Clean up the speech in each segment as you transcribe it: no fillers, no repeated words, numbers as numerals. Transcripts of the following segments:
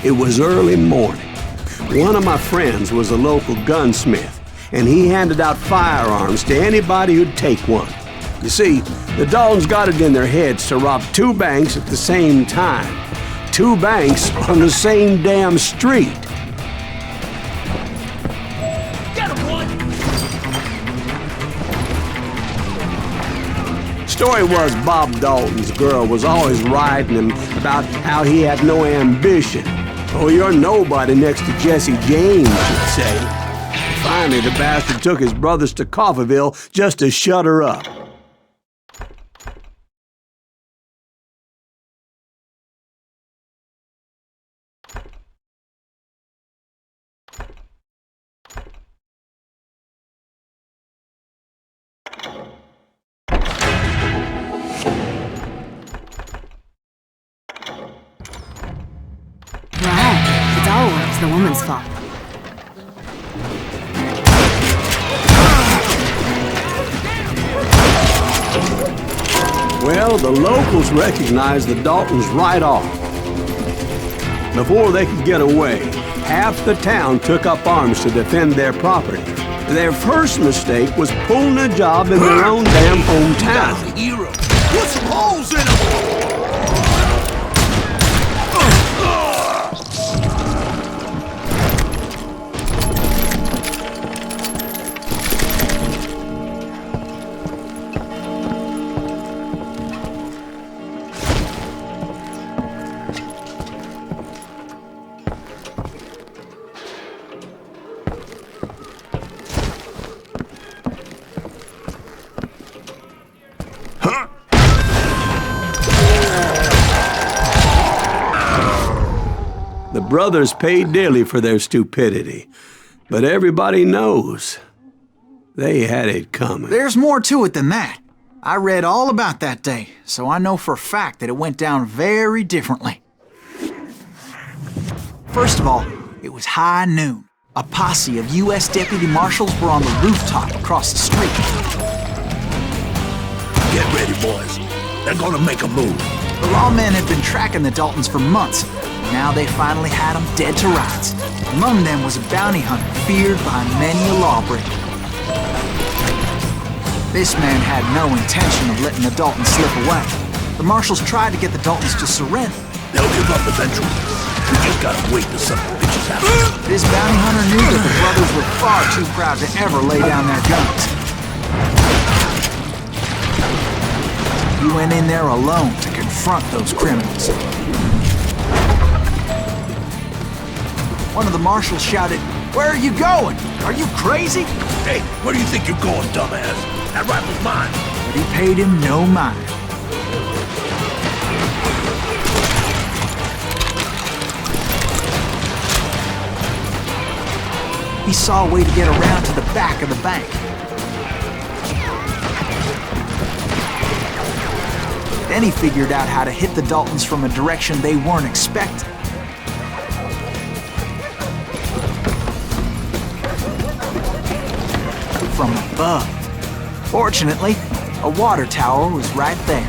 It was early morning. One of my friends was a local gunsmith, and he handed out firearms to anybody who'd take one. You see, the Daltons got it in their heads to rob two banks at the same time. Two banks on the same damn street. Get him, boy! Story was Bob Dalton's girl was always riding him about how he had no ambition. Oh, you're nobody next to Jesse James, you'd say. Finally, the bastard took his brothers to Coffeyville just to shut her up. It's always the woman's fault. Well, the locals recognized the Daltons right off. Before they could get away, half the town took up arms to defend their property. Their first mistake was pulling a job in their own damn hometown. That's a hero. Put some holes in him! The brothers paid dearly for their stupidity, but everybody knows they had it coming. There's more to it than that. I read all about that day, so I know for a fact that it went down very differently. First of all, it was high noon. A posse of U.S. deputy marshals were on the rooftop across the street. Get ready, boys. They're gonna make a move. The lawmen had been tracking the Daltons for months. Now they finally had them dead to rights. Among them was a bounty hunter feared by many a lawbreaker. This man had no intention of letting the Daltons slip away. The marshals tried to get the Daltons to surrender. They'll give up eventually. We just gotta wait till something bitches happen. This bounty hunter knew that the brothers were far too proud to ever lay down their guns. He went in there alone to confront those criminals. One of the marshals shouted, "Where are you going? Are you crazy?" Hey, where do you think you're going, dumbass? That rifle's mine. But he paid him no mind. He saw a way to get around to the back of the bank. Then he figured out how to hit the Daltons from a direction they weren't expecting. From above. Fortunately, a water tower was right there.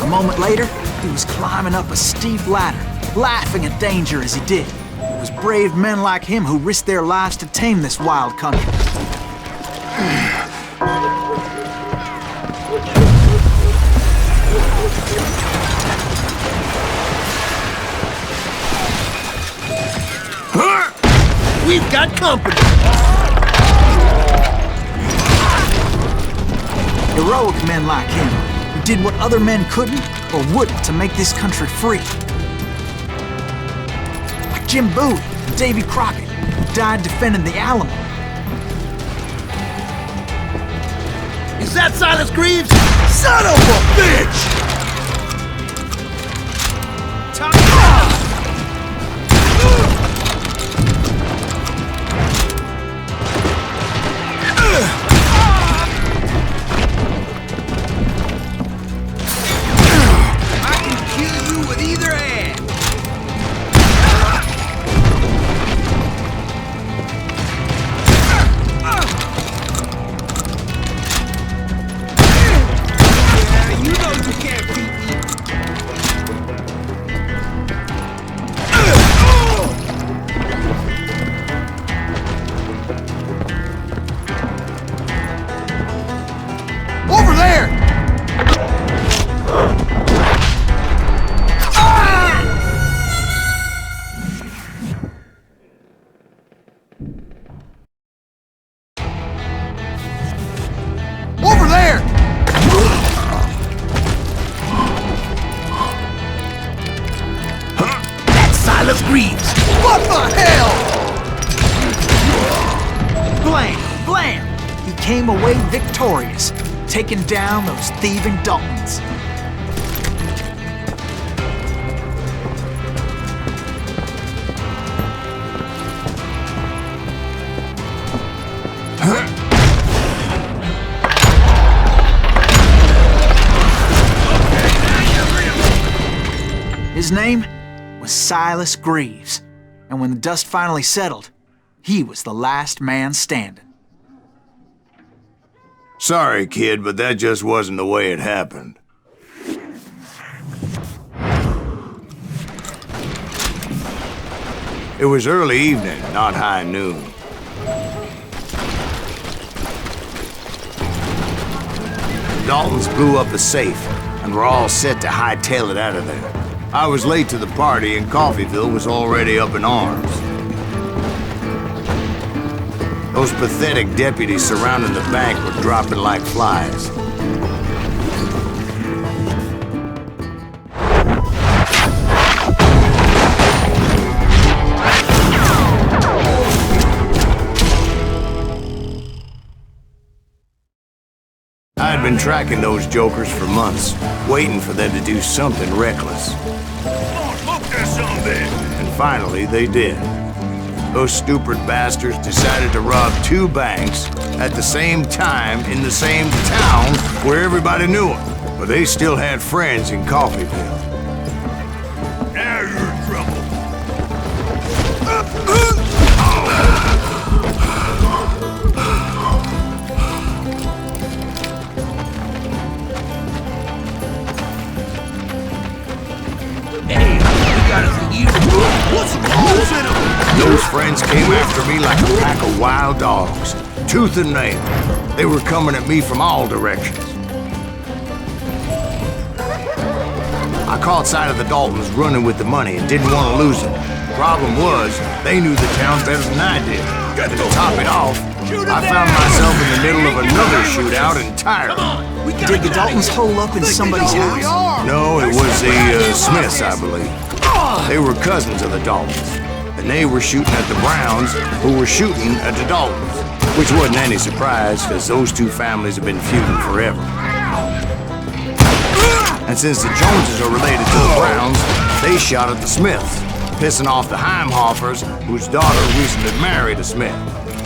A moment later, he was climbing up a steep ladder, laughing at danger as he did. It was brave men like him who risked their lives to tame this wild country. We've got company. Heroic men like him, who did what other men couldn't or wouldn't to make this country free. Like Jim Bowie and Davy Crockett, who died defending the Alamo. Is that Silas Greaves? Son of a bitch! came away victorious, taking down those thieving Daltons. His name was Silas Greaves, and when the dust finally settled, he was the last man standing. Sorry, kid, but that just wasn't the way it happened. It was early evening, not high noon. The Daltons blew up the safe, and were all set to hightail it out of there. I was late to the party, and Coffeyville was already up in arms. Those pathetic deputies surrounding the bank were dropping like flies. I had been tracking those jokers for months, waiting for them to do something reckless. And finally, they did. Those stupid bastards decided to rob 2 banks at the same time in the same town where everybody knew them. But they still had friends in Coffeyville. Now you're in trouble. Hey, you got us a evil. What's some holes in them? Those friends came after me like a pack of wild dogs, tooth and nail. They were coming at me from all directions. I caught sight of the Daltons running with the money and didn't want to lose it. Problem was, they knew the town better than I did. And to top it off, I found myself in the middle of another shootout entirely. Did the Daltons hole up in somebody's house? No, it was the Smiths, I believe. They were cousins of the Daltons. And they were shooting at the Browns, who were shooting at the Daltons. Which wasn't any surprise, because those 2 families have been feuding forever. And since the Joneses are related to the Browns, they shot at the Smiths, pissing off the Heimhoffers, whose daughter recently married a Smith.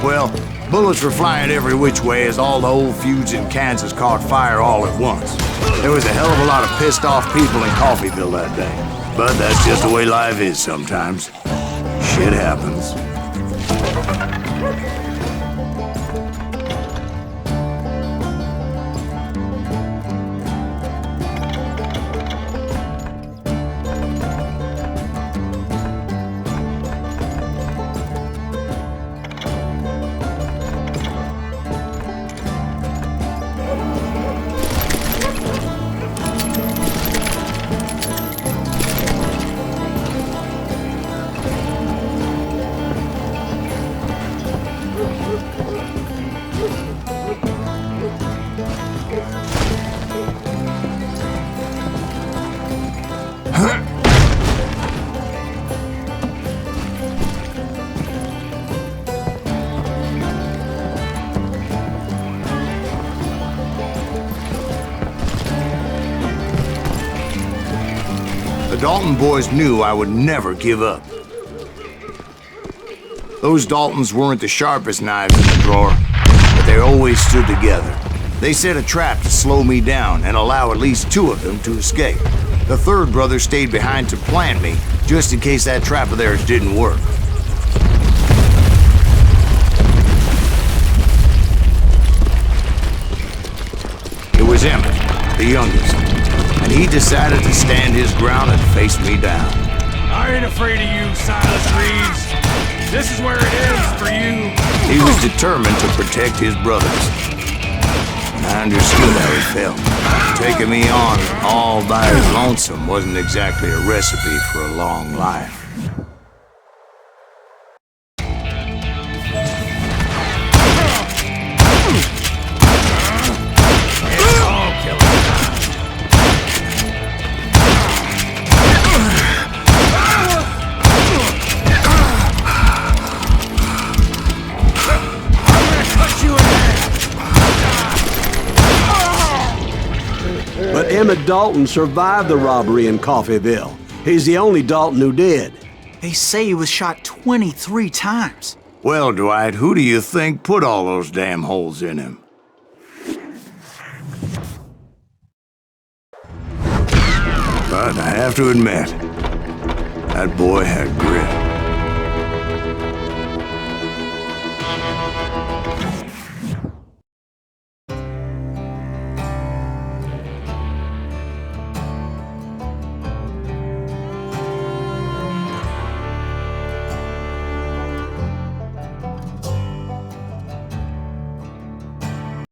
Well, bullets were flying every which way as all the old feuds in Kansas caught fire all at once. There was a hell of a lot of pissed off people in Coffeyville that day. But that's just the way life is sometimes. Shit happens. The Dalton boys knew I would never give up. Those Daltons weren't the sharpest knives in the drawer, but they always stood together. They set a trap to slow me down and allow at least 2 of them to escape. The 3rd brother stayed behind to plant me, just in case that trap of theirs didn't work. It was Emmett, the youngest. And he decided to stand his ground and face me down. I ain't afraid of you, Silas Greaves. This is where it is for you. He was determined to protect his brothers. And I understood how he felt. Taking me on all by his lonesome wasn't exactly a recipe for a long life. Emmett Dalton survived the robbery in Coffeyville. He's the only Dalton who did. They say he was shot 23 times. Well, Dwight, who do you think put all those damn holes in him? But I have to admit, that boy had grit.